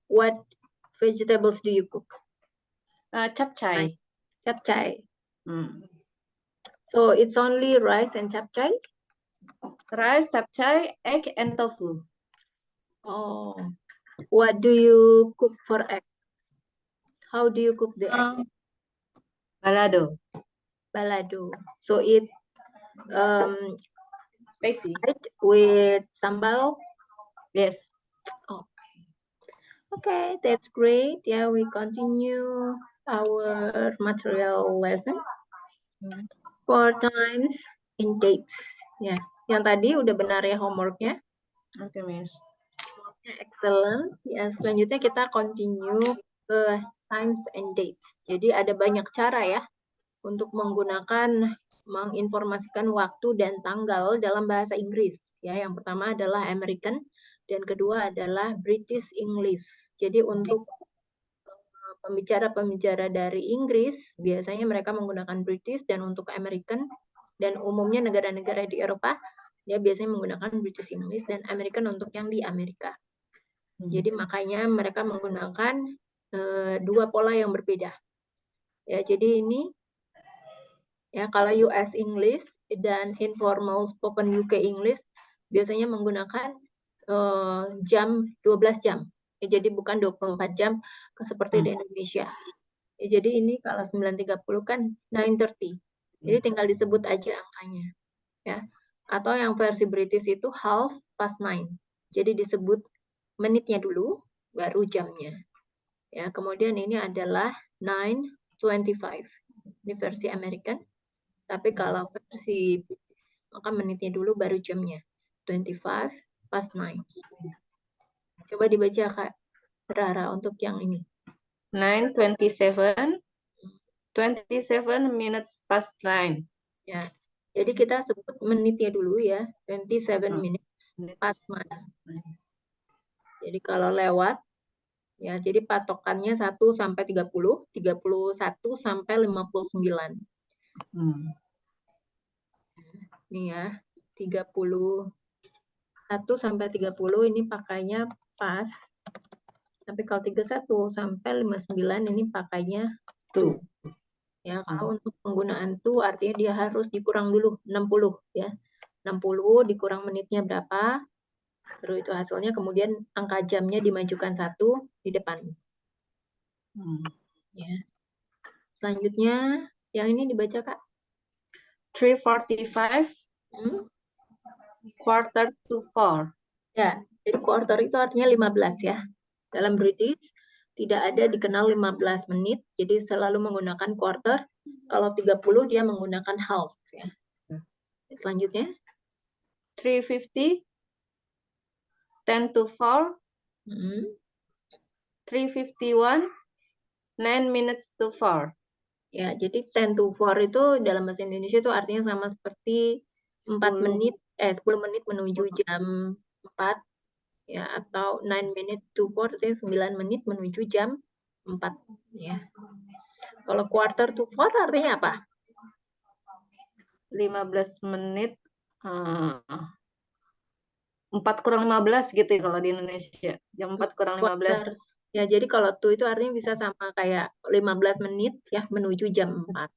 What vegetables do you cook? Capcay. Capcay. Hmm. So it's only rice and capcay? Rice, capcay, egg, and tofu. Oh, what do you cook for egg? How do you cook the egg? Balado. Balado. So it Spicy. with sambal? Yes. Okay, that's great. Yeah, we continue our material lesson. 4 times in dates. Ya, yang tadi udah benar ya homeworknya. Oke, Miss. Excellent. Ya, selanjutnya kita continue ke times and dates. Jadi ada banyak cara ya untuk menggunakan menginformasikan waktu dan tanggal dalam bahasa Inggris. Ya, yang pertama adalah American dan kedua adalah British English. Jadi untuk pembicara-pembicara dari Inggris biasanya mereka menggunakan British, dan untuk American dan umumnya negara-negara di Eropa dia biasanya menggunakan British English, dan American untuk yang di Amerika. Jadi makanya mereka menggunakan dua pola yang berbeda. Ya, jadi ini ya kalau US English dan informal spoken UK English biasanya menggunakan jam 12 jam. Ya, jadi bukan 24 jam seperti di Indonesia. Ya, jadi ini kalau 9.30 kan 9:30. Jadi tinggal disebut aja angkanya. Ya. Atau yang versi British itu 9:30. Jadi disebut menitnya dulu baru jamnya. Ya, kemudian ini adalah 9:25. Ini versi American. Tapi kalau versi British, maka menitnya dulu baru jamnya. 9:25. Coba dibaca Kak Rara untuk yang ini. 9:27. 27 minutes past 9. Ya. Jadi kita sebut menitnya dulu ya. 27 minutes past 9. Jadi kalau lewat ya, jadi patokannya 1 sampai 30, 31 sampai 59. Nih ya, 31 sampai 30 ini pakainya pas. Tapi kalau 31 sampai 59 ini pakainya to. Ya, kalau untuk penggunaan to artinya dia harus dikurang dulu 60 ya. 60 dikurang menitnya berapa? Terus itu hasilnya, kemudian angka jamnya dimajukan 1 di depan. Ya. Selanjutnya yang ini dibaca Kak. 3:45. Quarter to 4. Ya, jadi quarter itu artinya 15 ya. Dalam British tidak ada dikenal 15 menit, jadi selalu menggunakan quarter. Kalau 30 dia menggunakan half ya. Selanjutnya 3:50. 10 to 4. 3:51. 9 minutes to 4. Ya, jadi 10 to 4 itu dalam bahasa Indonesia itu artinya sama seperti 10 menit menuju jam 4 ya, atau 9 minutes to 4 artinya 9 menit menuju jam 4 ya. Kalau quarter to 4 artinya apa? 15 menit 4 kurang 15 gitu ya kalau di Indonesia. Jam 4 kurang 15. Ya, jadi kalau to itu artinya bisa sama kayak 15 menit ya menuju jam 4.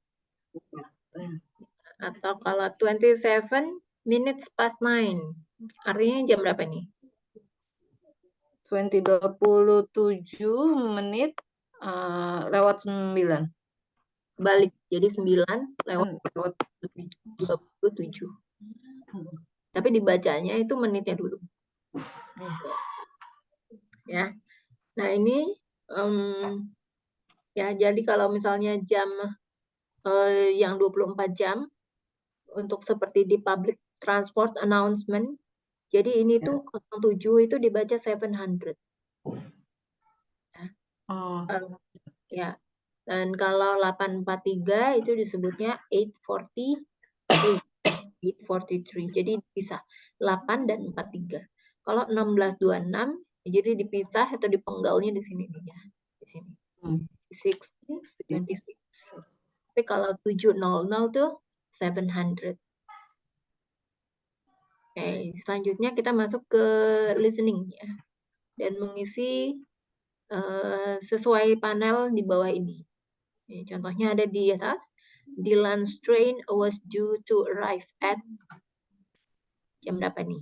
Atau kalau 27 minutes past 9. Artinya jam berapa nih? 27 menit lewat 9. Balik. Jadi 9 lewat 27. Tapi dibacanya itu menitnya dulu. Ya. Nah, ini ya, jadi kalau misalnya jam yang 24 jam untuk seperti di public transport announcement, jadi ini tuh 07 itu dibaca 700. Ya. Dan kalau 843 itu disebutnya 843. Jadi dipisah 8 dan 43. Kalau 1626 jadi dipisah atau dipenggalnya di sini nih ya. Di sini. 26. Tapi kalau 700 tuh 700. Oke, selanjutnya kita masuk ke listening ya. dan mengisi sesuai panel di bawah ini. Contohnya ada di atas. Dylan's train was due to arrive at jam berapa nih?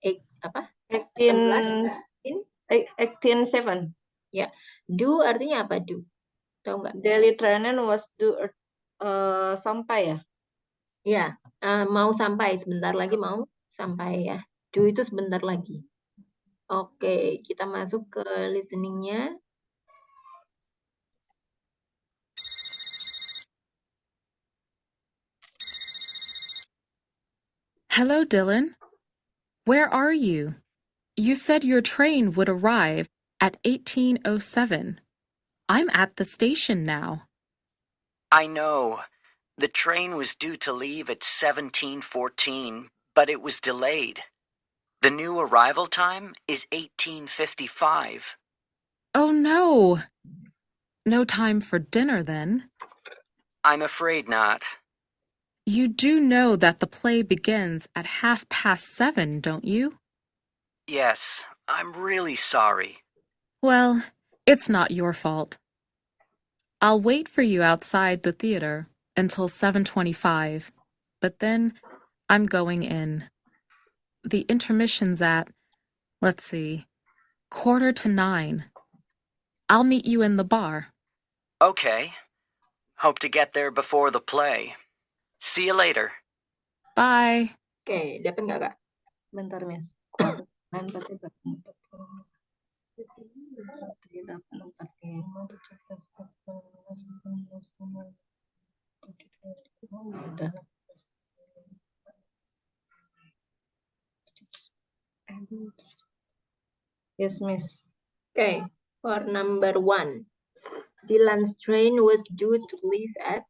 18:07. Ya, due artinya apa due? Tahu nggak? Daily train was due sampai ya? Ya, mau sampai, sebentar lagi mau sampai ya. Due itu sebentar lagi. Oke, kita masuk ke listeningnya. Hello, Dylan. Where are you? You said your train would arrive at 18:07. I'm at the station now. I know. The train was due to leave at 17:14, but it was delayed. The new arrival time is 18:55. Oh no! No time for dinner then. I'm afraid not. You do know that the play begins at 7:30, don't you? Yes, I'm really sorry. Well, it's not your fault. I'll wait for you outside the theater until 7:25, but then I'm going in. The intermission's at, let's see, 8:45. I'll meet you in the bar. Okay. Hope to get there before the play. See you later. Bye. Oke, dapat nggak, Kak? Bentar, Miss. Yes, Miss. Okay, for number 1. Dylan's train was due to leave at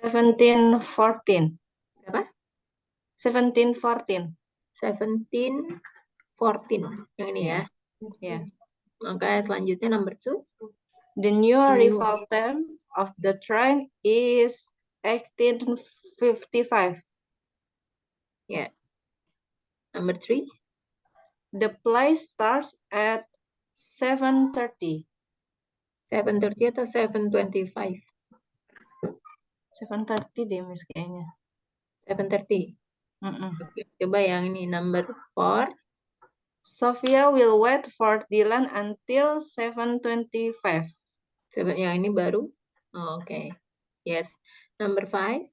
17:14. berapa? 17:14. 17:14. Yang ini ya. Yeah. Oke, selanjutnya number 2. The new arrival time of the train is 18:55. Yeah. Number 3. The play starts at 7:30. 7:30 atau 7:25? 7:30 deh, Miss, kayaknya. 7:30. Mm-mm. Oke, coba yang ini number 4. Sophia will wait for Dylan until 7:25. Yang ini baru. Oh, oke. Yes. Number 5.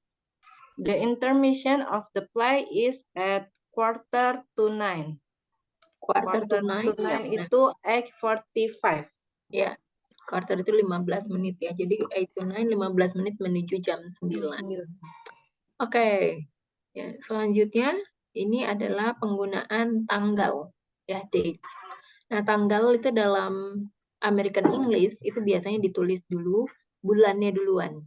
The intermission of the play is at 8:45. Quarter to 9 itu 8:45. Ya, quarter itu 15 menit ya. Jadi 8 to 9, 15 menit menuju jam 9. Oke. Ya, selanjutnya ini adalah penggunaan tanggal ya, dates. Nah, tanggal itu dalam American English itu biasanya ditulis dulu bulannya duluan.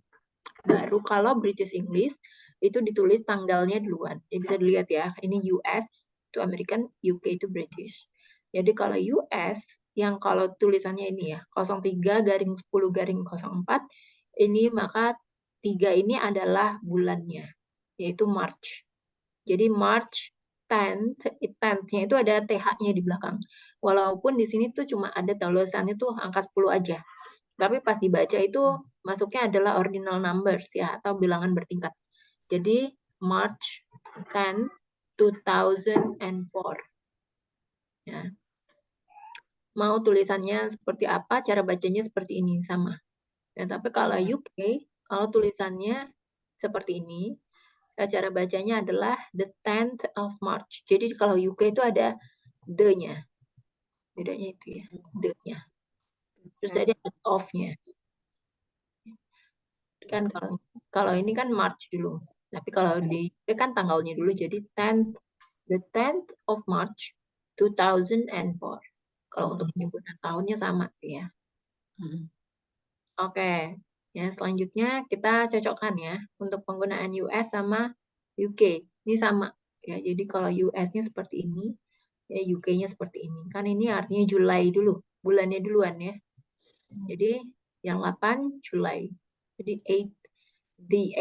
Baru kalau British English itu ditulis tanggalnya duluan. Ya, bisa dilihat ya, ini US itu American, UK itu British. Jadi kalau US yang kalau tulisannya ini ya 03/10/04 ini maka 3 ini adalah bulannya yaitu March. Jadi March 10th-nya itu ada TH-nya di belakang. Walaupun di sini tuh cuma ada tulisannya tuh angka 10 aja. Tapi pas dibaca itu masuknya adalah ordinal numbers ya atau bilangan bertingkat. Jadi March 10, 2004. Ya. Mau tulisannya seperti apa, cara bacanya seperti ini sama. Ya, tapi kalau UK, kalau tulisannya seperti ini, cara bacanya adalah the 10th of March. Jadi kalau UK itu ada the-nya. Bedanya itu ya, the-nya. Terus ada of-nya. Kan kalau ini kan March dulu. Tapi kalau di UK kan tanggalnya dulu jadi the 10th of March 2004. Kalau untuk penyebutan tahunnya sama sih ya. Oke. Ya, selanjutnya kita cocokkan ya untuk penggunaan US sama UK. Ini sama ya. Jadi kalau US-nya seperti ini, ya UK-nya seperti ini. Kan ini artinya Julai dulu, bulannya duluan ya. Jadi yang 8 Julai. Jadi the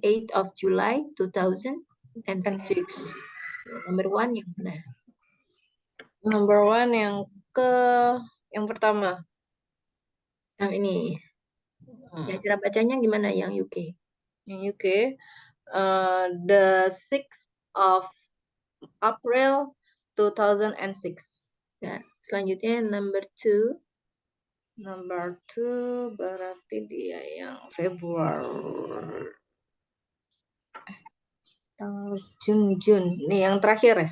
8th of July 2006. Number 1 yang mana? Number one yang pertama. Yang ini. Ya, cara bacanya gimana yang UK? Yang UK. The 6th of April 2006. Ya, selanjutnya number 2. Number 2 berarti dia yang Februari. Tanggal Jun. Nih yang terakhir ya.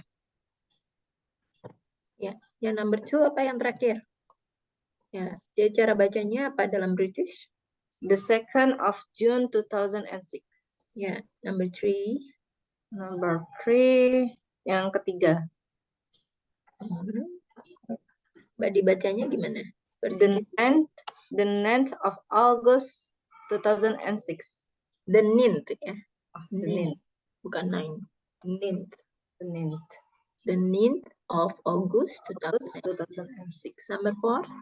Ya, yang number 2 apa yang terakhir? Ya, jadi cara bacanya apa dalam British? The 2nd of June 2006. Ya, number 3. Number 3 yang ketiga. Mbak dibacanya gimana? The 9th of August 2006. The 9th ya. The 9th. Bukan 9. 9th. The 9th. The 9th of August 2006. Number 4.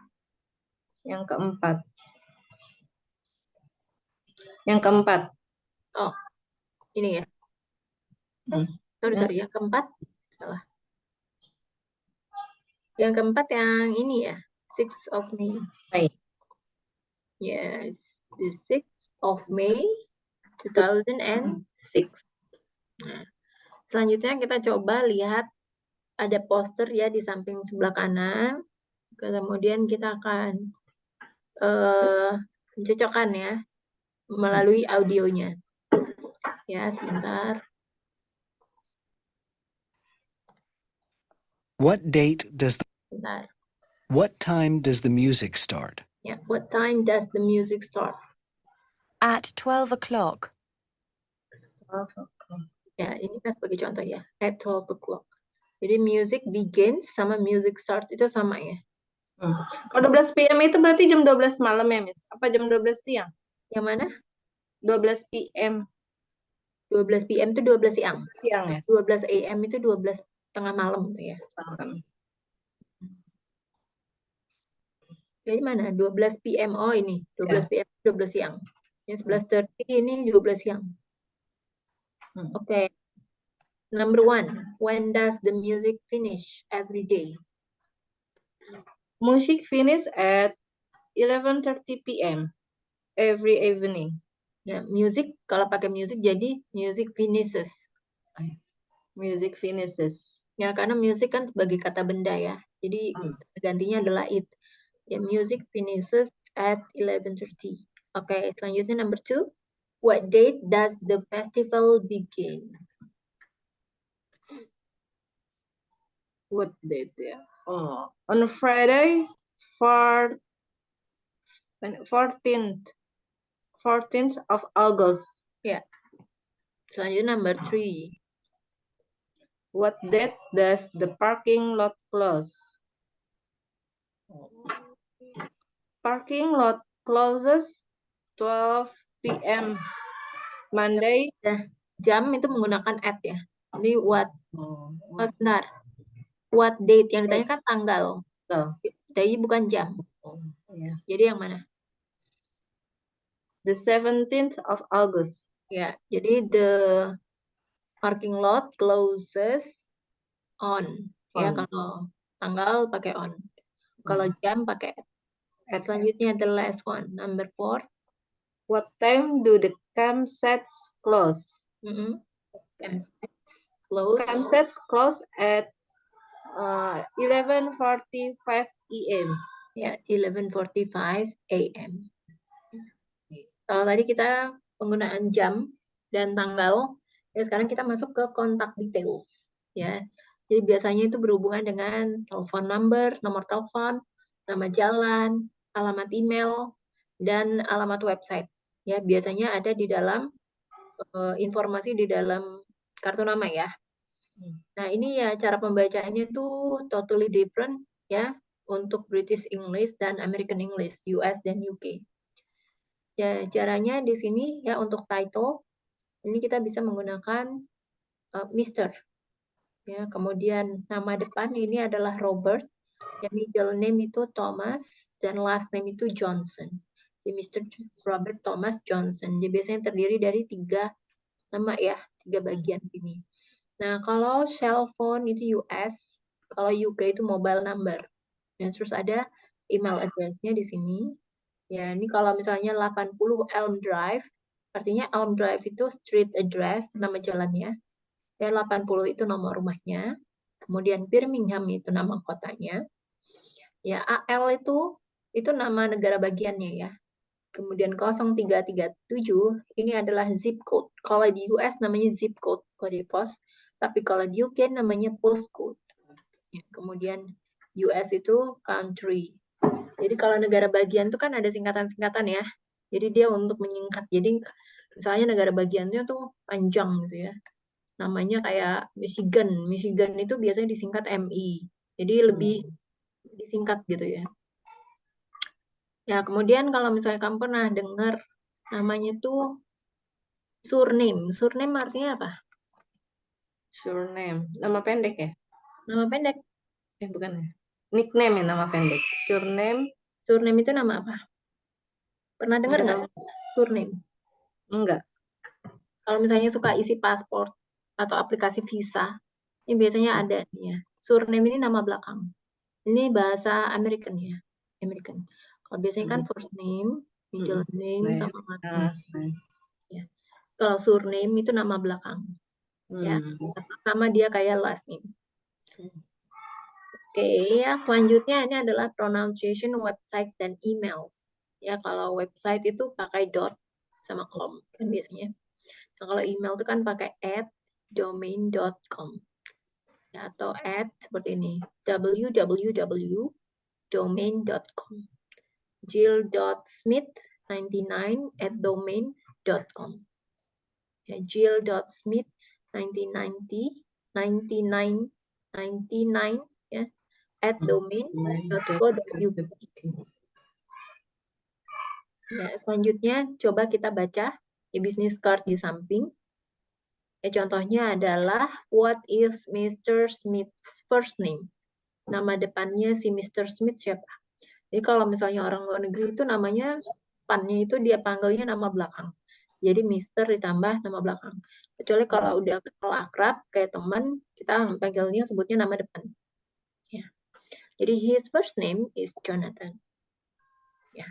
Yang keempat. Yang keempat. Oh, ini ya. Sorry, yang keempat. Salah. Yang keempat yang ini ya. 6th of May. May. Yes, the 6th of May 2006. Nah, selanjutnya kita coba lihat ada poster ya di samping sebelah kanan. Kemudian kita akan mencocokkan ya melalui audionya. Ya, sebentar. What date does Sebentar. what time does the music start? Ya, what time does the music start? At 12 o'clock. Ya, ini kan sebagai contoh ya. At 12 o'clock. Jadi music begins sama music start itu sama ya. Kalau 12 PM itu berarti jam 12 malam ya, Miss? Apa jam 12 siang? Yang mana? 12 PM. 12 PM itu 12 siang. Siang ya? 12 AM itu 12 tengah malam tuh ya. Jadi mana? 12 PM. Oh ini. 12 PM 12 siang. Yang 11:30 ini 12 siang. Oke. Number 1. When does the music finish every day? Music finish at 11:30 PM every evening. Ya, music kalau pakai music jadi music finishes. Music finishes. Ya, karena music kan sebagai kata benda ya. Jadi gantinya adalah it. Ya, music finishes at 11:30. Oke, selanjutnya number 2. What date does the festival begin? What date ya? Oh, on Friday 14th of August. Ya. Selanjutnya number 3. What date does the parking lot close? Parking lot closes 12 PM Monday. Jam itu menggunakan at ya. Ini what? Sebentar. What date? Yang ditanya kan tanggal. Jadi bukan jam. Jadi yang mana? The 17th of August. Ya, jadi the parking lot closes on. Ya, kalau tanggal pakai on. Kalau jam pakai at. Selanjutnya the last one, number 4. What time do the campsites close? Campsites close at 11:45 AM. Ya, 11:45 AM. Kalau tadi kita penggunaan jam dan tanggal, ya sekarang kita masuk ke kontak details. Ya, jadi biasanya itu berhubungan dengan telepon number, nomor telepon, nama jalan, alamat email, dan alamat website. Ya, biasanya ada di dalam informasi di dalam kartu nama ya. Nah, ini ya cara pembacaannya tuh totally different ya untuk British English dan American English, US dan UK. Ya, caranya di sini ya untuk title ini kita bisa menggunakan Mr. Ya, kemudian nama depan ini adalah Robert, ya, middle name itu Thomas dan last name itu Johnson. Jadi Mr. Robert Thomas Johnson. Dia biasanya terdiri dari 3 nama ya, 3 bagian ini. Nah, kalau cell phone itu US, Kalau UK itu mobile number. Ya, terus ada email address-nya di sini. Ya, ini kalau misalnya 80 Elm Drive, artinya Elm Drive itu street address, nama jalannya. Dan 80 itu nomor rumahnya. Kemudian Birmingham itu nama kotanya. Ya, AL itu nama negara bagiannya ya. Kemudian 0337 ini adalah zip code. Kalau di US namanya zip code, kode pos. Tapi kalau di UK namanya postcode. Ya, kemudian US itu country. Jadi kalau negara bagian itu kan ada singkatan-singkatan ya. Jadi dia untuk menyingkat. Jadi misalnya negara bagiannya tuh panjang gitu ya. Namanya kayak Michigan. Michigan itu biasanya disingkat MI. Jadi lebih disingkat gitu ya. Ya, kemudian kalau misalnya kamu pernah dengar namanya tuh surname. Surname artinya apa? Surname. Nama pendek ya? Nama pendek. Bukan ya? Nickname ya nama pendek. Surname. Surname itu nama apa? Pernah dengar nggak? Surname. Enggak. Kalau misalnya suka isi paspor atau aplikasi visa, ini biasanya ada nih ya. Surname ini nama belakang. Ini bahasa American ya. American. Kalau biasanya kan first name, middle name, sama last name. Ya. Kalau surname itu nama belakang. Ya. Sama dia kayak last name. Oke, ya selanjutnya ini adalah pronunciation website dan emails. Ya, kalau website itu pakai dot sama com kan biasanya. Nah, kalau email itu kan pakai @domain.com. Ya, atau seperti ini, www.domain.com. Jill.smith99@domain.com. Ya, Jill.smith99 ya @domain.co.uk. Ya, selanjutnya coba kita baca di business card di samping. Ya, contohnya adalah what is Mr. Smith's first name? Nama depannya si Mr. Smith siapa? Jadi kalau misalnya orang luar negeri itu namanya depannya itu dia panggilnya nama belakang. Jadi Mr. ditambah nama belakang. Kecuali kalau udah kenal akrab kayak teman, kita panggilnya sebutnya nama depan. Ya. Jadi his first name is Jonathan. Ya.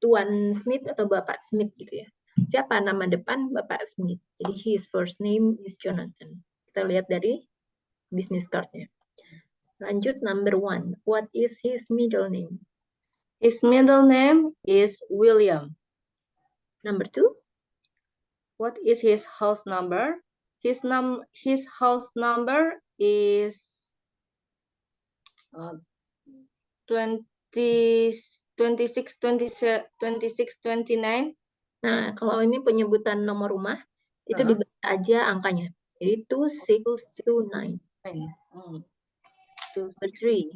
Tuan Smith atau Bapak Smith gitu ya. Siapa nama depan Bapak Smith? Jadi his first name is Jonathan. Kita lihat dari business card-nya. Lanjut number 1. What is his middle name? His middle name is William. Number 2. What is his house number? His house number is 2629. Nah, kalau ini penyebutan nomor rumah, itu dibaca aja angkanya. Jadi 2629. Number 3.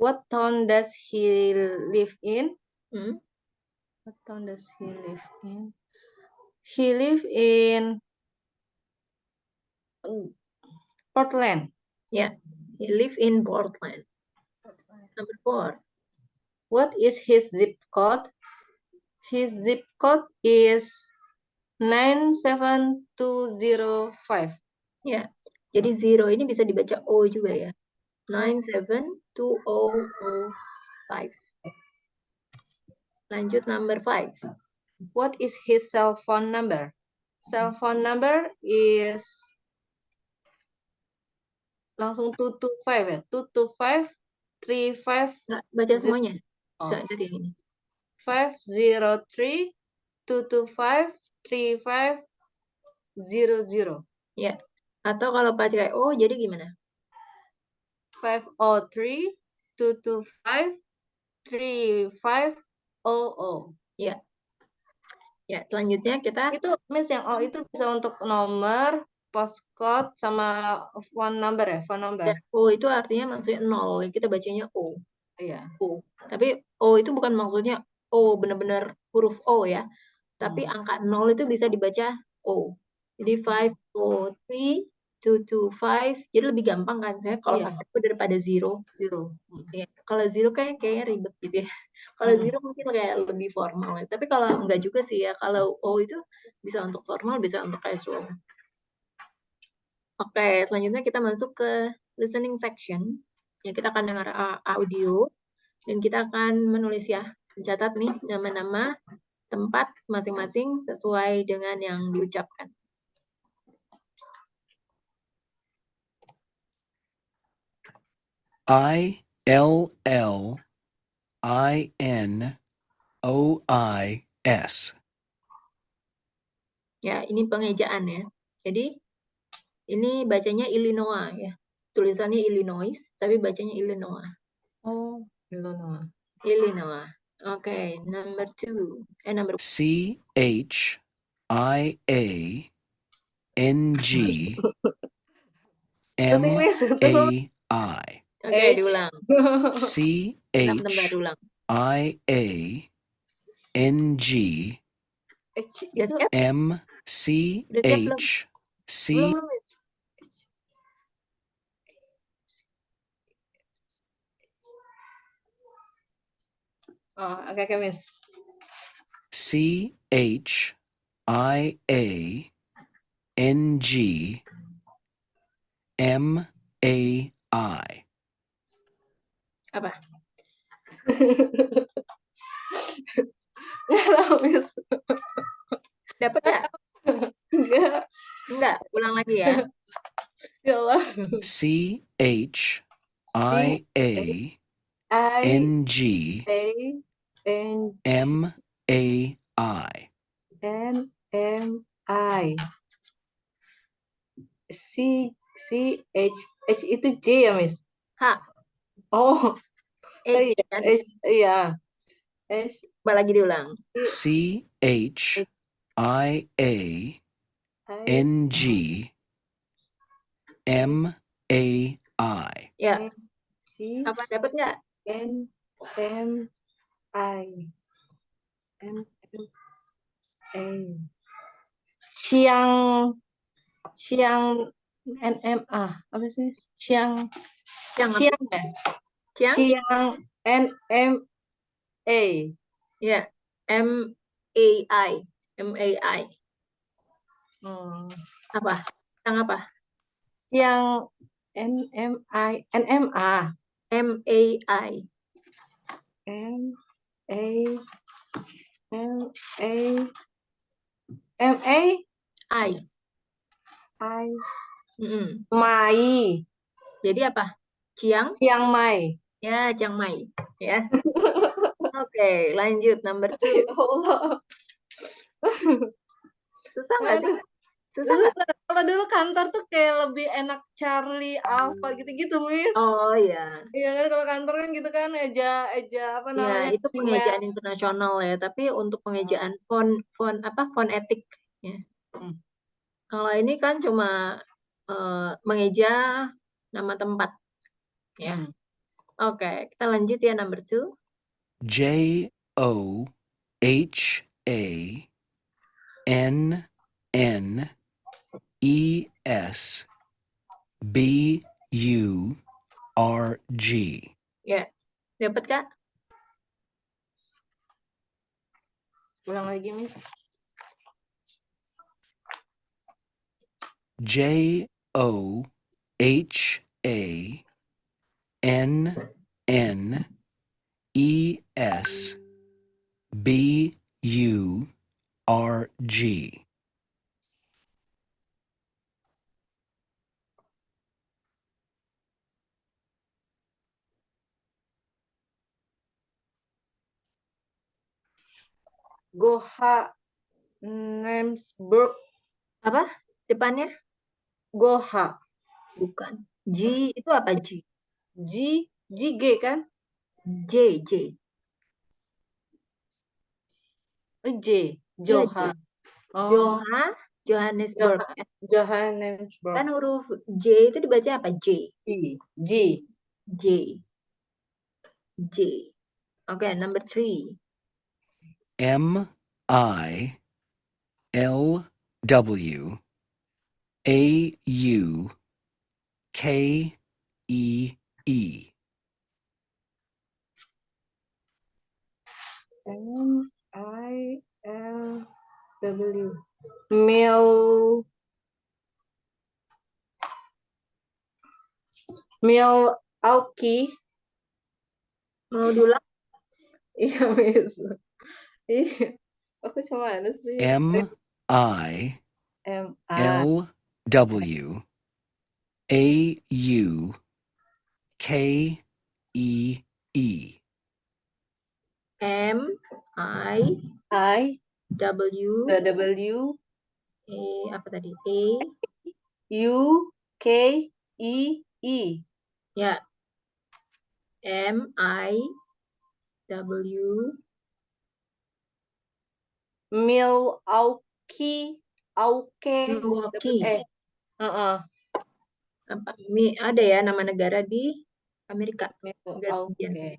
What town does he live in? What town does he live in? He live in Portland. Yeah, he live in Portland. Number 4. What is his zip code? His zip code is 97205. Ya, jadi 0 ini bisa dibaca O juga ya. 97205. Lanjut number 5. What is his cell phone number? Cell phone number is langsung 225 ya. 225 35. Nggak baca semuanya. Dari ini. 503 225 3500. Ya. Atau kalau pakai O jadi gimana? 503 225 3500. Ya. Ya, selanjutnya kita Itu Miss yang itu bisa untuk nomor, postcode sama phone number ya, phone number. dan O itu artinya maksudnya 0. Kita bacanya O. Iya. O. Tapi O itu bukan maksudnya O benar-benar huruf O ya. Tapi angka 0 itu bisa dibaca O. Jadi 503 225. Jadi lebih gampang kan saya kalau pakai O daripada 0. Ya, kalau 0 kayaknya ribet gitu ya. Kalau 0 mungkin kayak lebih formal. Tapi kalau enggak juga sih ya. Kalau O itu bisa untuk formal, bisa untuk casual. Oke, selanjutnya kita masuk ke listening section. Ya, kita akan dengar audio dan kita akan menulis ya, mencatat nih nama-nama tempat masing-masing sesuai dengan yang diucapkan. ILLINOIS. Ya, ini pengejaan ya. Jadi ini bacanya Illinois ya. Tulisannya Illinois, tapi bacanya Illinois. Oh, Illinois. Illinois. Okay, number 2. Number CHIANGMAI. Oke, diulang. Bentar, ulang. Udah siap? Belum, Miss. Oh, oke, Miss. CHIANGMAI. Apa? Nggak tahu, Miss. Dapat nggak? Enggak, ulang lagi ya. Ya Allah. CHIANGMAI. H itu J ya, Miss? H. Oh, H. iya. Kan? H, iya. H. Coba lagi diulang. CHIANGMAI. Ya. C Apa dapat nggak? N M I M M A. Siang NMA. Apa sih, Miss? Siang apa? Siang ya? Siang? Siang NMA. Ya. MAI. MAI. Apa? Siang apa? Siang NMA. MAI. I. Mai. Jadi apa? Chiang Mai. Ya, Chiang Mai. Ya. Oke, lanjut number 2. Ya Allah. Susah nggak sih? Susah nggak? Kalau dulu kantor tuh kayak lebih enak Charlie, Alpha gitu-gitu, Miss. Oh iya. Iya kan, kalau kantor kan gitu kan, eja apa Ya, namanya? itu pengejaan internasional ya, tapi untuk pengejaan fonetik ya. Kalau ini kan cuma mengeja nama tempat ya. Oke, kita lanjut ya number 2. JOHANNESBURG. Ya, dapat Kak? Ulang lagi, Miss. JOHANNESBURG. Johannesburg. Apa? Depannya? Goha. Bukan. G itu apa G? G kan? J. J. Joha. Oh. Johannesburg. Johannesburg. Kan huruf J itu dibaca apa? J. J. Oke, number 3. MILWAUKEE. MILW. Mil. Milwaukee. Mau diulang? Iya, Miss. Iya. Aku cuma ada sih. M-I-L-W-A-U-K-E-E. M-I-W-A W apa tadi? U-K-E-E. Ya. M-I-W Milwaukee. Milwaukee. Apa? Ada ya nama negara di Amerika. Negara bagian. Milwaukee.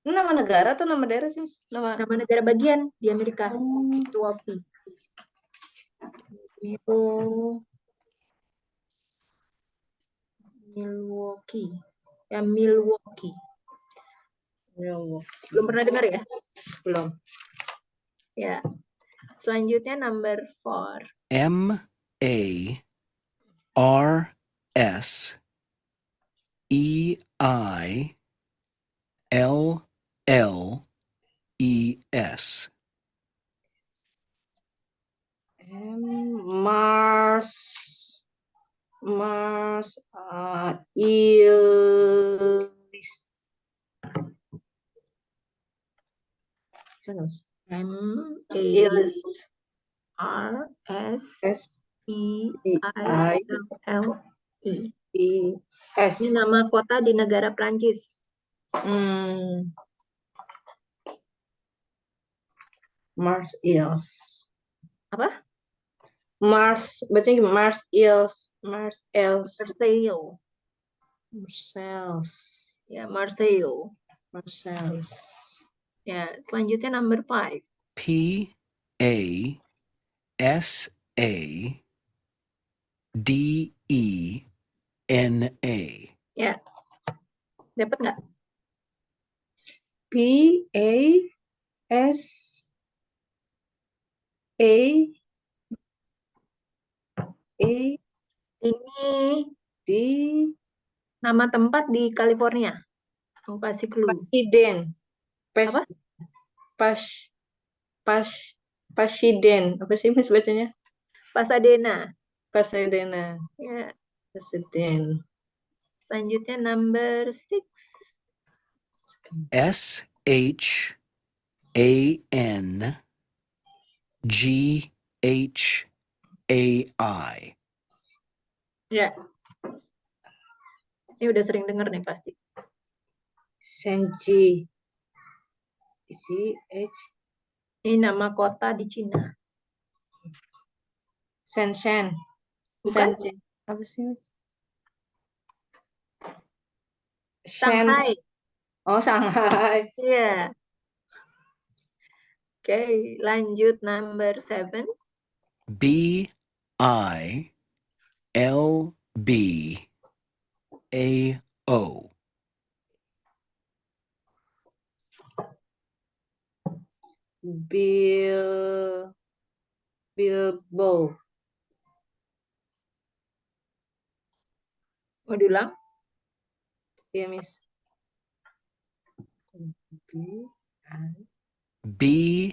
Ini nama negara atau nama daerah sih? Nama negara bagian di Amerika. Milwaukee. Milwaukee. Ya, Milwaukee. Belum pernah dengar ya? Belum. Ya. Selanjutnya number 4. M-A-R-S-E-I-L-L-E-S. Mars. Ilis. M-A-R-S-E-I-L-L-E. Ini nama kota di negara Prancis. Mars Hills. Apa? Mars, bacanya gimana? Mars Hills. Marseille. Ya, Marseille. Ya, selanjutnya number 5. P-A-S-A-D-E-N-A. Ya. Dapat nggak? P-A-S-A-D. Ini nama tempat di California. Aku kasih clue. Apa? Pasadena. Apa sih Mas bacanya? Pasadena. Ya. Pasadena. Selanjutnya number 6. S-H-A-N-G-H-A-I. Ya. Ini udah sering dengar nih pasti. Shanghai. Ini nama kota di Cina. Shenzhen. Bukan? Apa sih Mas? Shanghai. Oh, Shanghai. Iya. Oke, lanjut number 7. B-I-L-B-A-O. Bilbo. Mau diulang? Iya, Miss. B-I-L-B-A-O.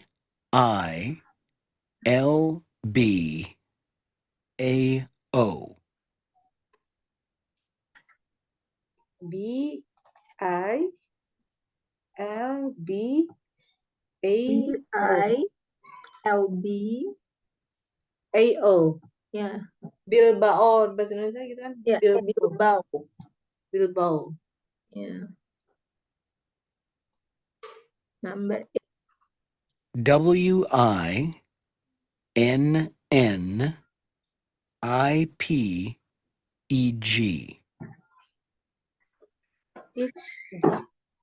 B-I-L-B-A-O. Ya. Bilbao, bahasa Indonesia gitu kan? Ya, Bilbao. Ya. Number 8. W-I-N-N-I-P-E-G.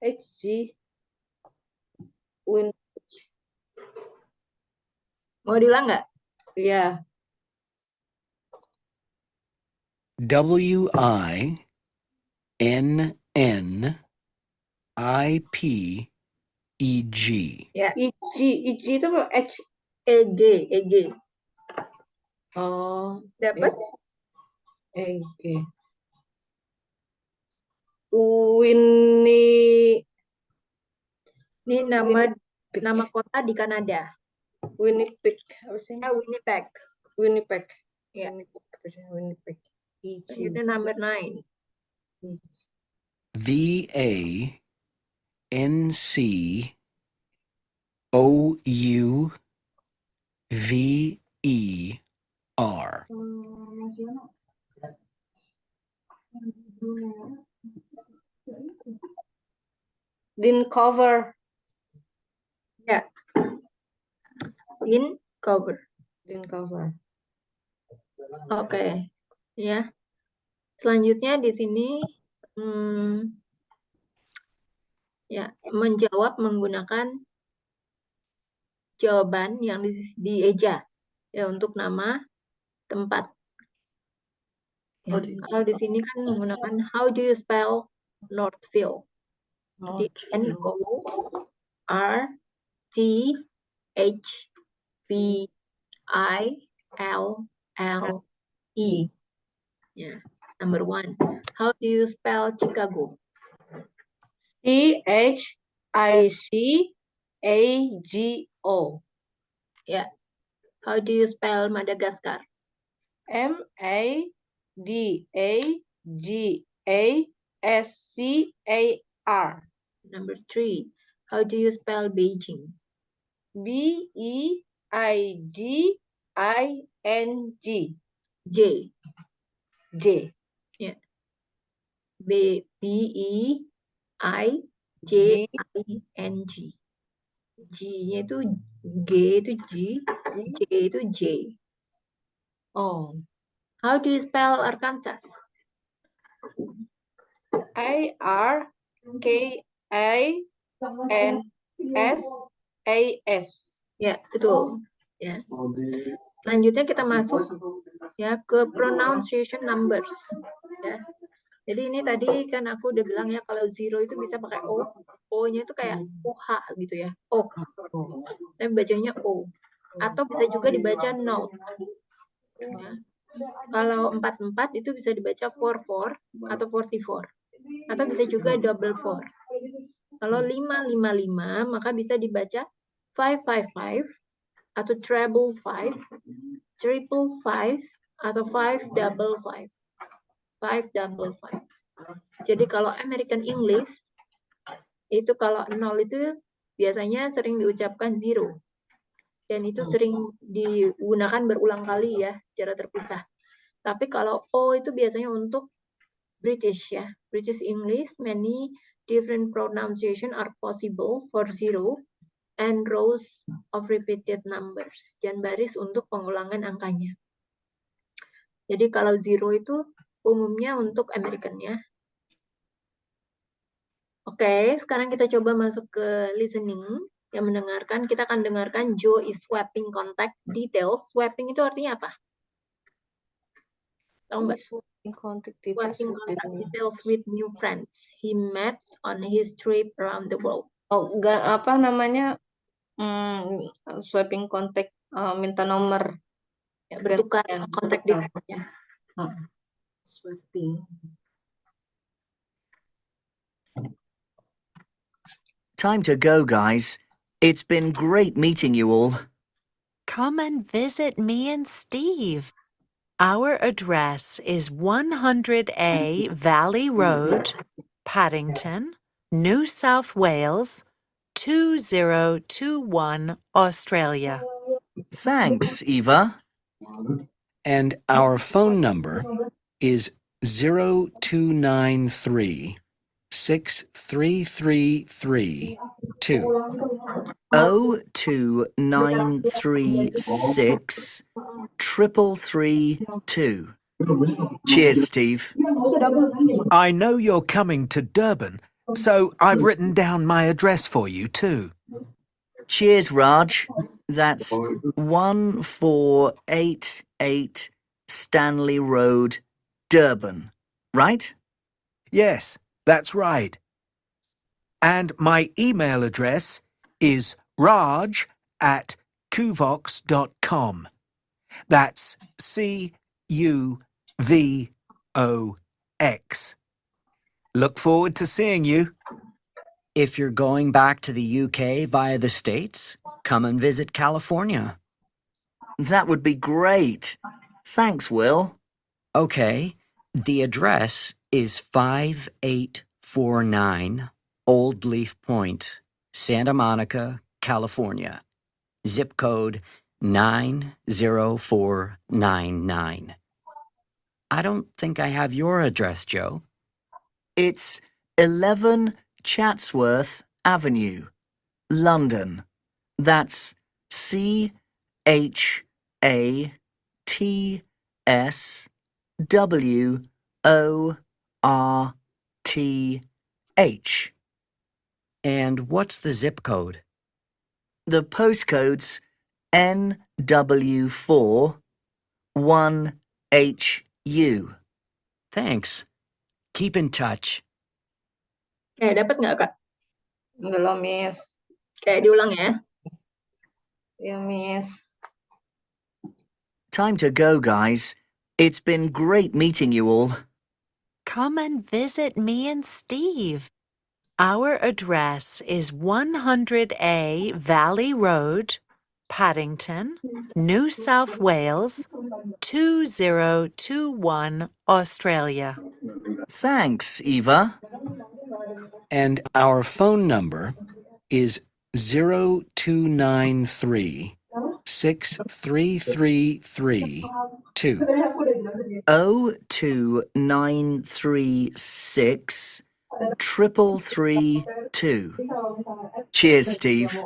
HG. Mau diulang nggak? Iya. W-I-N-N-I-P-E-G. Ya. EG itu apa? EG. Oh. Dapat? EG. Winnie Ini nama kota di Kanada. Winnipeg. Apa sih? Winnipeg. Winnipeg. Ya. Winnipeg. Itu number 9. VANCOUVER. Vancouver. Ya. Vancouver. Vancouver. Oke. Ya. Selanjutnya di sini ya, menjawab menggunakan jawaban yang dieja ya untuk nama tempat. Ya, kalau di sini kan menggunakan how do you spell Northville? Jadi NORTHVILLE. Ya, number 1. How do you spell Chicago? CHICAGO. Ya. How do you spell Madagascar? MADAGASCAR. Number 3. How do you spell Beijing? BEIGING. J. Yeah. BEIJING. G-nya itu G itu G, J itu J. Oh. How do you spell Arkansas? ARKANSAS. Ya, betul. Ya. Selanjutnya kita masuk ya ke pronunciation numbers. Ya. Jadi ini tadi kan aku udah bilang ya kalau zero itu bisa pakai O. O-nya itu kayak OH gitu ya. O. Tapi bacanya O. Atau bisa juga dibaca note. Ya. Kalau 44 itu bisa dibaca 44 atau 44. Atau bisa juga double 4. Kalau 555 maka bisa dibaca 555 atau treble 5, triple 5 atau 555. 555. Jadi kalau American English itu kalau 0 itu biasanya sering diucapkan 0. Dan itu sering digunakan berulang kali ya secara terpisah. Tapi kalau O itu biasanya untuk British ya. British English, many different pronunciation are possible for 0 and rows of repeated numbers. Dan baris untuk pengulangan angkanya. Jadi kalau 0 itu umumnya untuk American ya. Oke, sekarang kita coba masuk ke listening. Yang mendengarkan, kita akan dengarkan Joe is swapping contact details. Swapping itu artinya apa? Tahu nggak? Swapping contact details with new friends he met on his trip around the world. Oh, enggak apa namanya? Swapping contact, minta nomor. Ya, bertukar kontak detailsnya. Swapping. Time to go, guys. It's been great meeting you all. Come and visit me and Steve. Our address is 100A Valley Road, Paddington, New South Wales, 2021, Australia. Thanks, Eva. And our phone number is 0293 6333 2. 02936 3332. Cheers, Steve. I know you're coming to Durban, so I've written down my address for you too. Cheers, Raj. That's 1488 Stanley Road, Durban, right? Yes, that's right. And my email address is raj@kuvox.com. That's CUVOX. Look forward to seeing you. If you're going back to the UK via the States, come and visit California. That would be great. Thanks, Will. Okay, the address is 5849 Old Leaf Point, Santa Monica, California. Zip code 90499. I don't think I have your address, Joe. It's 11 Chatsworth Avenue, London. That's CHATSWORTH. And what's the zip code? The postcode's NW4 1HU. Thanks. Keep in touch. Oke, dapat nggak, Kak? Belum, Miss. Kayak diulang ya. Ya, Miss. Time to go, guys. It's been great meeting you all. Come and visit me and Steve. Our address is 100A Valley Road, Paddington, New South Wales, 2021, Australia. Thanks, Eva. And our phone number is 0293 6333 2. 02936 333 2. Cheers, Steve.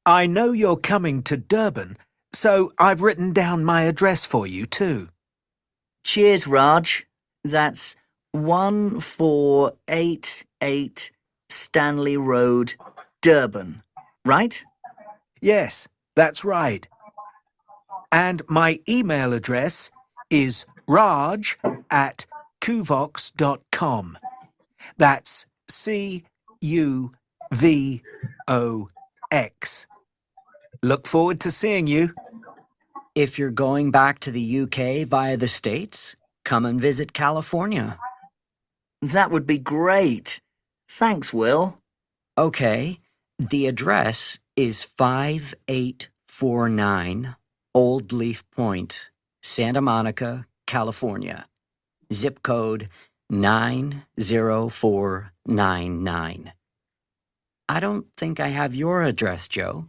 I know you're coming to Durban, so I've written down my address for you too. Cheers, Raj. That's 1488 Stanley Road, Durban, right? Yes, that's right. And my email address is raj@kuvox.com. That's CUVOX. Look forward to seeing you. If you're going back to the UK via the States, come and visit California. That would be great. Thanks, Will. Okay, the address is 5849 Old Leaf Point, Santa Monica, California. Zip code 90499. I don't think I have your address, Joe.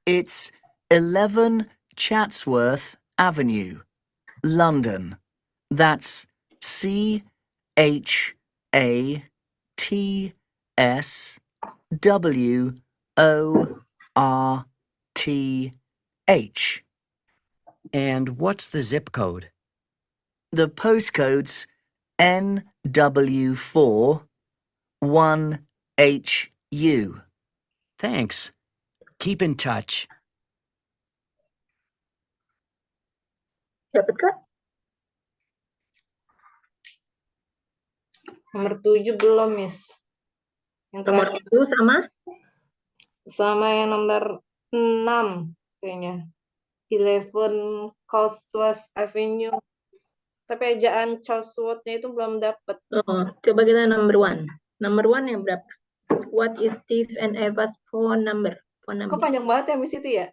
It's 11 Chatsworth Avenue, London. That's CHATSWORTH. And what's the zip code? The postcode's NW4 1HU. Thanks. Keep in touch. Dapat, Kak? Nomor 7 belum, Miss. Yang Nomor terakhir. 7 sama? Sama yang nomor 6 kayaknya. 11 Chatsworth Avenue. Tapi ejaan Chatsworth-nya itu belum dapat. Oh, coba kita number 1. Number 1 yang berapa? What is Steve and Eva's phone number? Phone Kok number. panjang banget ya, Miss, itu ya?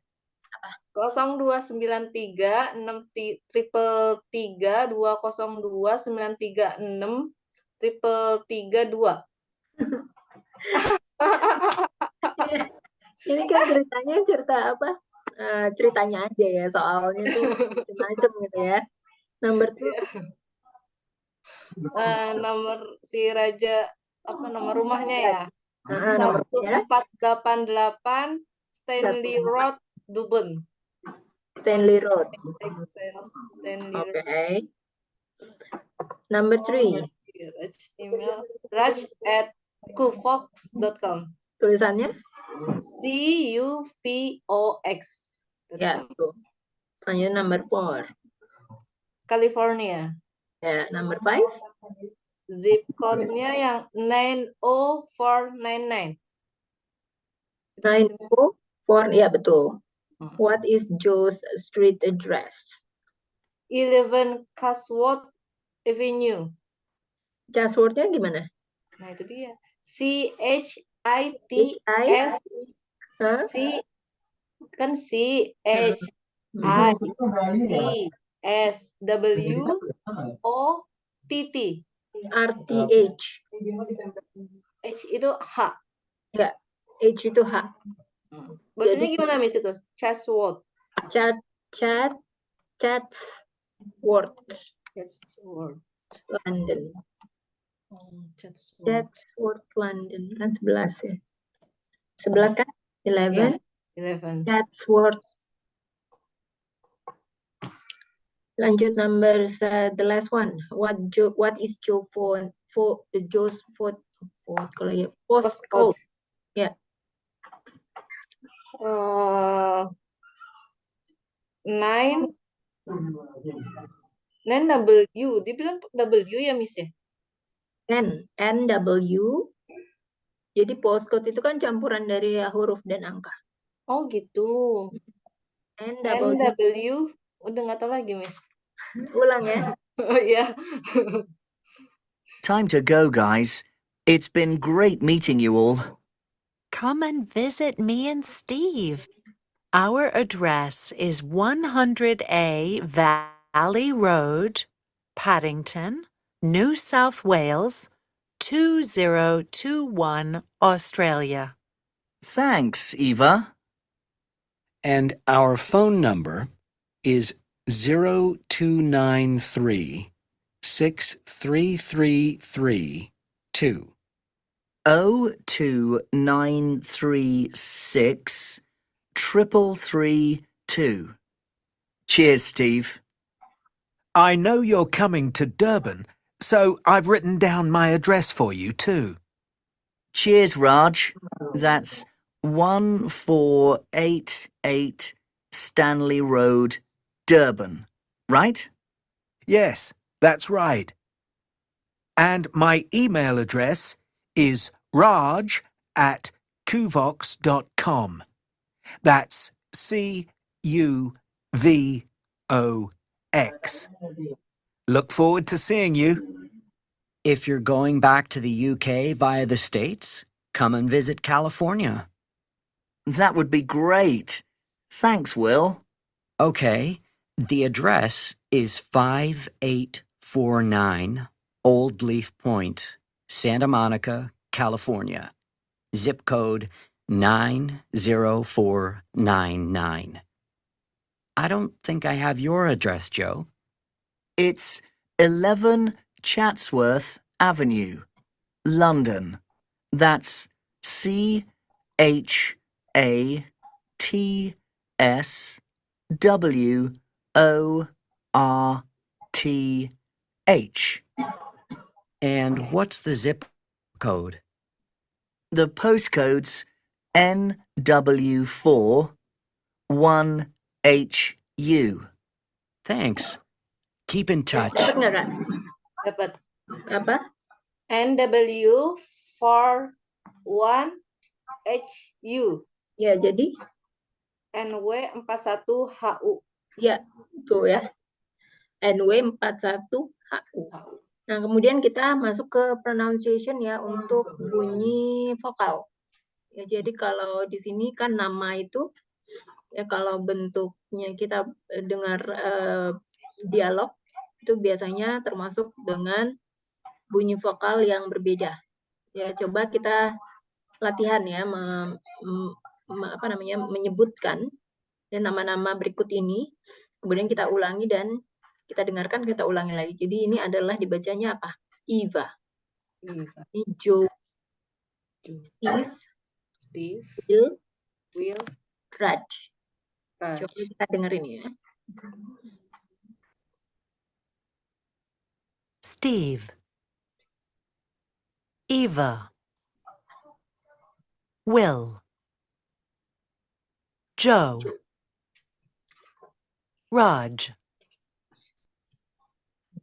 0293 633 202 936 332. Ini kan ceritanya cerita apa? Ceritanya aja ya, soalnya tuh macam-macam gitu ya. Number 2. Nomor si Raja, apa nomor rumahnya ya? Nomor 1488 Stanley Road, Durban. Stanley Road. Stanley Road. Okay. Number 3. Email raj@kuvox.com. Tulisannya? CUVOX. Ya, tuh. Selanjutnya number 4. California. Ya, number 5. Zip code-nya yang 90499. 904, ya betul. What is Joe's street address? 11 Chatsworth Avenue. Passwordnya gimana? Nah, itu dia. CHITS Hah? C kan CHITSWOTT. RTH. H itu H. Ya, H itu H. Bacanya Jadi- gimana Miss itu? Chatsworth. Chat word Chatsworth. London. Chatsworth. Chatsworth London kan 11 ya. 11 kan? 11. 11. Chatsworth. Lanjut number the last one. What is Joe's phone kalau ya postcode? Ya. 9W. Dia bilang W ya Miss ya? NW. Jadi postcode itu kan campuran dari huruf dan angka. Oh gitu. NW. Udah nggak tahu lagi Miss. Ulang ya. Oh iya. Time to go, guys. It's been great meeting you all. Come and visit me and Steve. Our address is 100A Valley Road, Paddington, New South Wales, 2021, Australia. Thanks, Eva. And our phone number is 0293 6333 02936 333 Cheers, Steve. I know you're coming to Durban, so I've written down my address for you too. Cheers, Raj. That's 1488 Stanley Road, Durban, right? Yes, that's right. And my email address is raj@kuvox.com. That's CUVOX. Look forward to seeing you. If you're going back to the UK via the States, come and visit California. That would be great. Thanks, Will. Okay, the address is 5849 Old Leaf Point, Santa Monica, California. Zip code 90499. I don't think I have your address, Joe. It's 11 Chatsworth Avenue, London. That's CHATSWORTH. And what's the zip code? The postcode's NW4 1HU. Thanks. Keep in touch. Dapat nggak, Kak? Dapat. Apa? NW 41HU. Ya, jadi NW 41HU. ya, tuh ya. NW 41HU. Nah, kemudian kita masuk ke pronunciation ya untuk bunyi vokal. Ya, jadi kalau di sini kan nama itu ya kalau bentuknya kita dengar dialog itu biasanya termasuk dengan bunyi vokal yang berbeda. Ya, coba kita latihan ya menyebutkan nama-nama berikut ini. Kemudian kita ulangi dan kita dengarkan, kita ulangi lagi. Jadi ini adalah dibacanya apa? Eva. Ini Joe. Steve. Will. Raj. Coba kita dengerin ya. Steve, Eva, Will, Joe, Raj,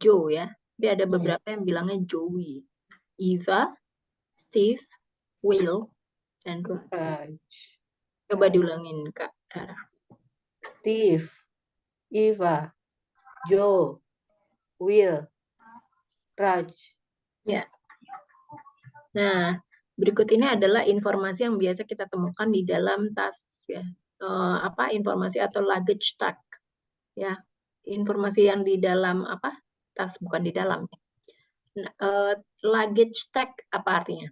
Joe ya. Tapi ada beberapa yang bilangnya Joey. Eva, Steve, Will, and Raj. Coba diulangin, Kak. Steve, Eva, Joe, Will, Raj, Ya. Nah, berikut ini adalah informasi yang biasa kita temukan di dalam tas, ya. Informasi atau luggage tag, ya. Informasi yang di dalam tas, bukan di dalam. Luggage tag apa artinya?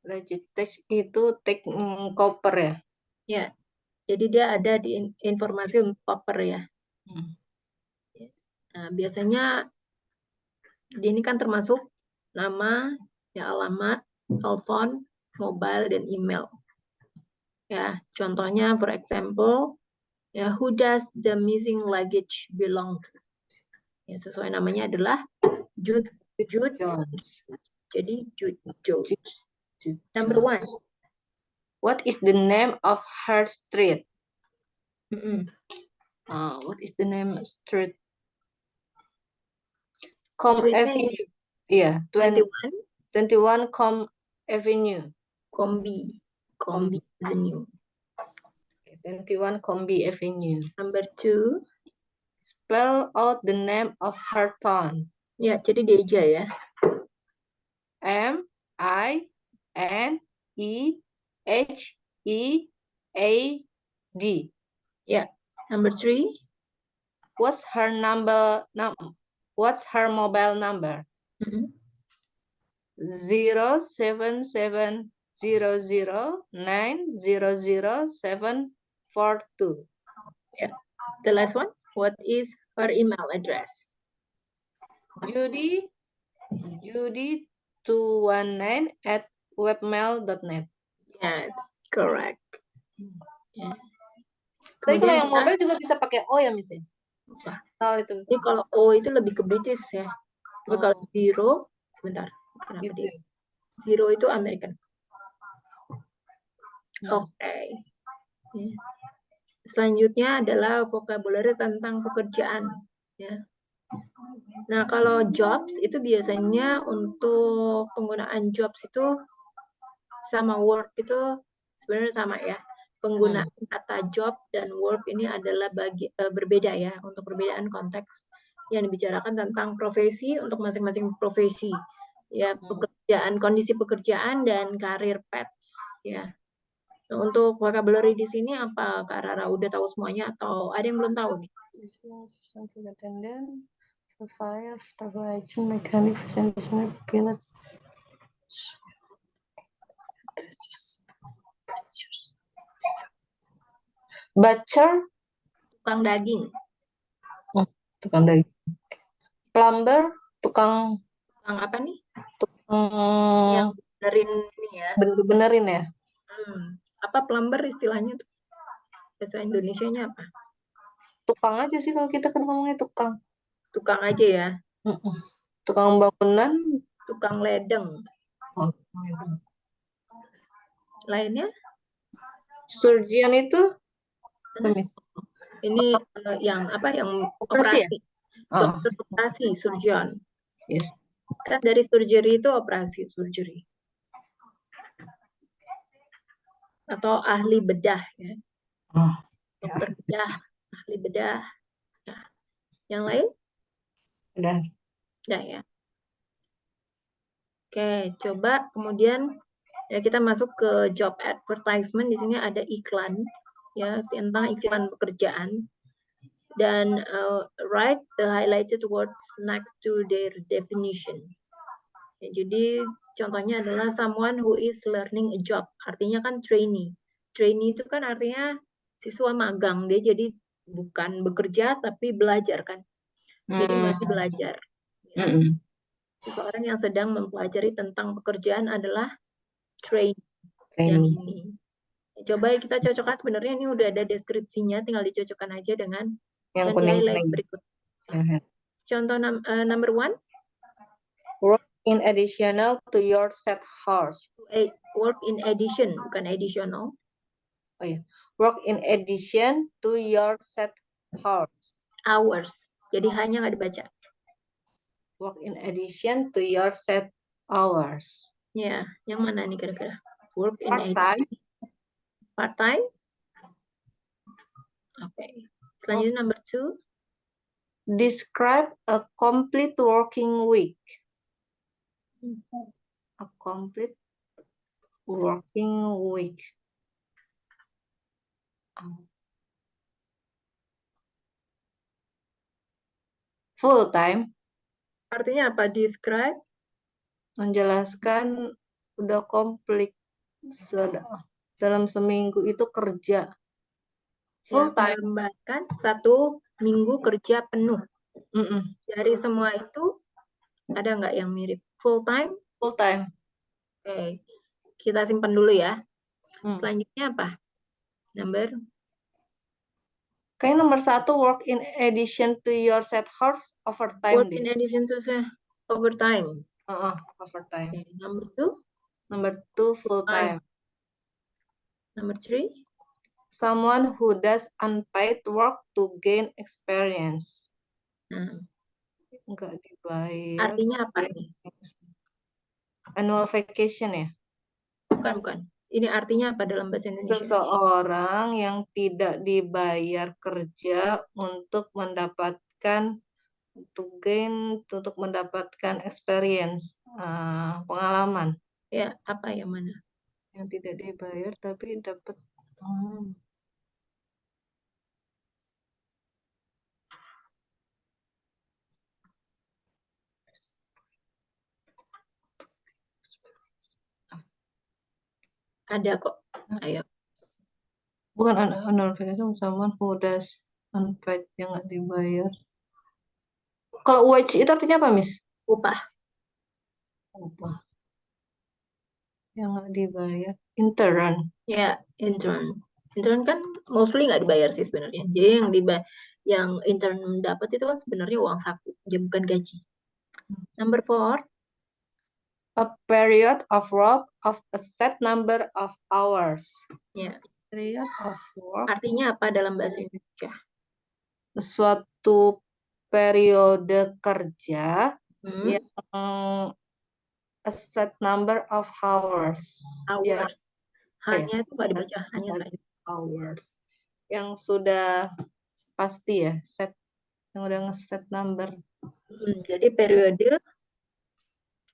Luggage tag itu tag koper ya. Ya. Jadi dia ada di informasi untuk koper ya. Nah, biasanya ini kan termasuk nama, ya, alamat, telepon, mobile, dan email. Ya, contohnya, for example, ya, who does the missing luggage belong to? Ya, sesuai namanya adalah Jude Jones. Jadi Jude Jones. Jude Number Jones. 1. What is the name of her street? Mm-mm. What is the name of street? Streetnya Avenue. Iya, 21 Avenue. Combi Avenue. 21 Combi Avenue. Number 2. Spell out the name of her town. Ya, jadi Deja ya. M-I-N-E-H-E-A-D. Ya. Number 3. What's her mobile number? 07700900742. Yeah. The last one. What is her email address? Judy219@webmail.net. Yes, correct. Yeah. Tapi kalau yang kita- mobile juga bisa pakai O ya, Miss? Bisa. Itu. Jadi kalau O itu lebih ke British ya. Tapi kalau zero, sebentar. Kenapa Gitu. dia? Zero itu American. Oke. Ya. Selanjutnya adalah vocabulary tentang pekerjaan. Ya. Nah, kalau jobs itu biasanya untuk penggunaan jobs itu sama work itu sebenarnya sama ya. Penggunaan kata job dan work ini adalah berbeda ya, untuk perbedaan konteks yang dibicarakan tentang profesi untuk masing-masing profesi. Ya, pekerjaan, kondisi pekerjaan dan karir paths ya. Nah, untuk vocabulary di sini apa Kak Rara udah tahu semuanya atau ada yang belum tahu nih? Attendant, surveyor, agent, mechanic, designer, pilot. Butcher, Tukang daging. tukang daging. Plumber, tukang Apa nih? tukang Yang benerin ini ya. benerin ya. Apa plumber istilahnya tuh? Bahasa Indonesianya apa? Tukang aja sih kalau kita kan ngomongnya tukang. Tukang aja ya. Tukang bangunan. Tukang ledeng. Lainnya? Surgeon itu? Ini yang apa? Yang Operasi ya? Dokter operasi, surgeon. Yes. Kan dari surgery itu operasi, surgery. Atau ahli bedah ya. Dokter bedah, ahli bedah. Nah, yang lain? Udah ya. Oke, coba kemudian ya kita masuk ke job advertisement. Di sini ada iklan ya, tentang iklan pekerjaan. Dan write the highlighted words next to their definition. Ya, jadi contohnya adalah someone who is learning a job. Artinya kan trainee. Trainee itu kan artinya siswa magang. Dia jadi bukan bekerja tapi belajar kan. Jadi masih belajar. Ya. Seseorang yang sedang mempelajari tentang pekerjaan adalah trainee. Yang ini. Coba kita cocokkan, sebenarnya ini udah ada deskripsinya, tinggal dicocokkan aja dengan yang highlight berikut. Contoh number 1. Work in additional to your set hours. Work in addition, bukan additional. Oh ya, work in addition to your set hours. Hours. Jadi hanya nggak dibaca. Work in addition to your set hours. Ya, yang mana nih kira-kira? Work in part-time. Part-time? Oke. Selanjutnya number 2. Describe a complete working week. A complete working week. Full time. Artinya apa? Describe. Menjelaskan udah komplit. Dalam seminggu itu kerja. Full time. Menggambarkan 1 minggu kerja penuh. Dari semua itu, ada nggak yang mirip? Full time? Full time. Oke, kita simpan dulu ya. Selanjutnya apa? Kayaknya nomor 1, work in addition to your set hours overtime. Work in addition to overtime. Overtime. Okay. Number 2? Number 2, full time. Number 3? Someone who does unpaid work to gain experience. Enggak dibayar. Artinya apa nih? Annual vacation ya? Bukan. Ini artinya apa dalam bahasa Indonesia? Seseorang yang tidak dibayar kerja untuk mendapatkan experience, pengalaman. Ya, apa yang mana? Yang tidak dibayar tapi dapat Ada kok. Ayo. Bukan annual vacation, someone who does unpaid yang nggak dibayar. Kalau wage itu artinya apa, Miss? Upah. Yang nggak dibayar. Intern. Ya, intern. Intern kan mostly nggak dibayar sih sebenarnya. Jadi yang intern dapat itu kan sebenarnya uang saku, ya bukan gaji. Number 4. A period of work of a set number of hours. Ya. Period of work. Artinya apa dalam bahasa Indonesia? Suatu periode kerja yang a set number of hours. Hours. Hanya itu nggak dibaca, hanya saja. Hours. Yang sudah pasti ya, set. Yang udah nge-set number. Jadi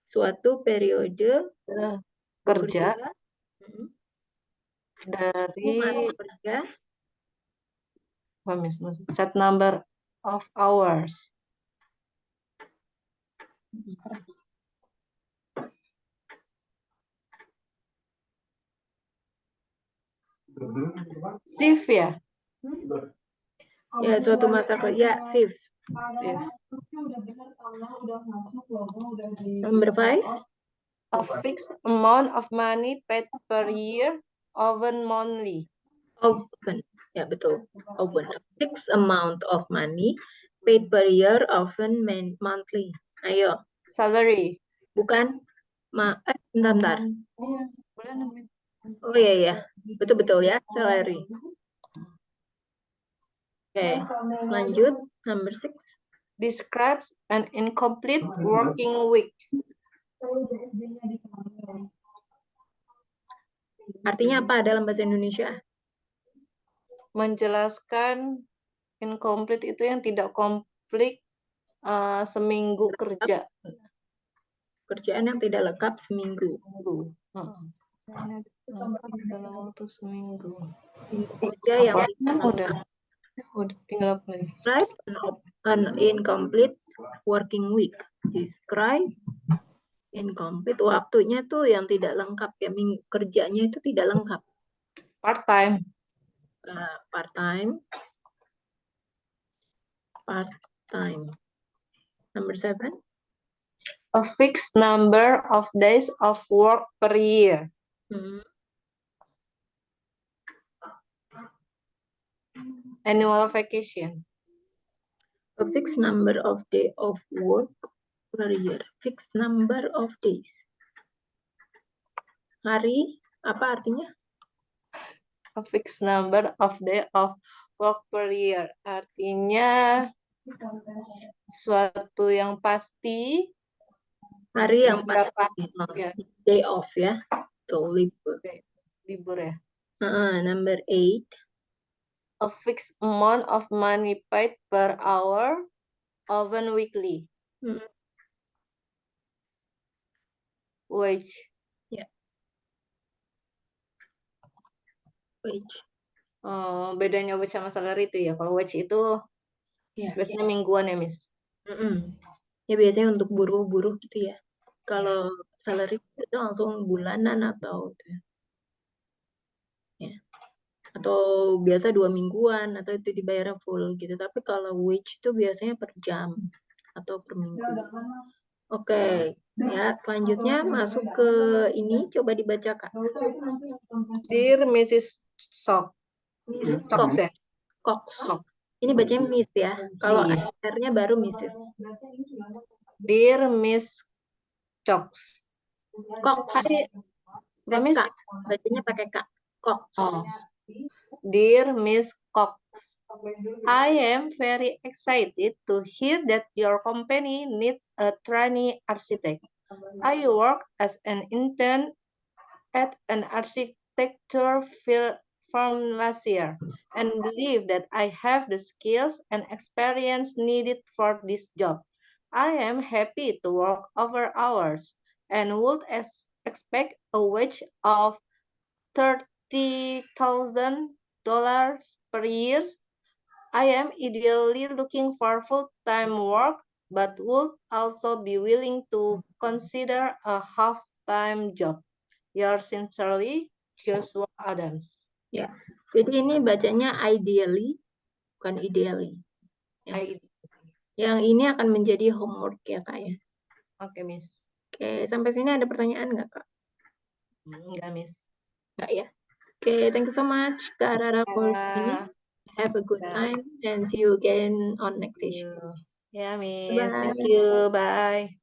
suatu periode kerja dari set number of hours. Shift ya? Ya, suatu masa kerja, shift. Number 5. A fixed amount of money paid per year, often monthly. Often, ya betul. Often, a fixed amount of money paid per year, often monthly. Ayo. Salary. Bukan. Bentar. Oh iya. Betul-betul ya, salary. Oke, lanjut. Number 6. Describes an incomplete working week. Artinya apa dalam bahasa Indonesia? Menjelaskan incomplete itu yang tidak komplit seminggu kerja. Kerjaan yang tidak lengkap seminggu. Dalam waktu seminggu. Kerja yang udah tinggal play. Describe an incomplete working week. Describe incomplete, waktunya tuh yang tidak lengkap ya, kerjanya itu tidak lengkap. Part time. Part time. Number 7. A fixed number of days of work per year. Annual vacation. A fixed number of days of work per year. Fixed number of days. Hari, apa artinya? A fixed number of days of work per year. Artinya suatu yang pasti. Hari yang pasti. Day off ya. So, libur. Libur ya. Number 8. A fixed amount of money paid per hour, often weekly. Wage. Wage. Bedanya wage sama salary itu ya. Kalau wage itu Ya. biasanya mingguan ya, Miss. Ya biasanya untuk buruh-buruh gitu ya. Kalau salary itu langsung bulanan atau ya. Atau biasa 2 mingguan atau itu dibayarnya full gitu. Tapi kalau wage itu biasanya per jam atau per minggu. Oke, ya selanjutnya masuk ke ini, coba dibaca Kak. Dear Mrs. Cox ya. Cox. Ini bacanya Miss ya. Kalau akhirnya baru Mrs. Dear Miss Cox. Cox. Pak Miss? Bacanya pakai K. Cox. Dear Miss Cox, I am very excited to hear that your company needs a trainee architect. I work as an intern at an architecture firm last year and believe that I have the skills and experience needed for this job. I am happy to work over hours and would expect a wage of $30,000 per year. I am ideally looking for full-time work, but would also be willing to consider a half-time job. Yours sincerely, Joshua Adams. Ya, jadi ini bacanya ideally, bukan ideally. Ya. Yang ini akan menjadi homework ya Kak ya. Oke, Miss. Oke, sampai sini ada pertanyaan nggak Kak? Enggak, Miss. Nggak ya? Oke, thank you so much Kak Rara for ini. Have a good time and see you again on next session. Yeah, Miss. Bye. Thank you. Bye.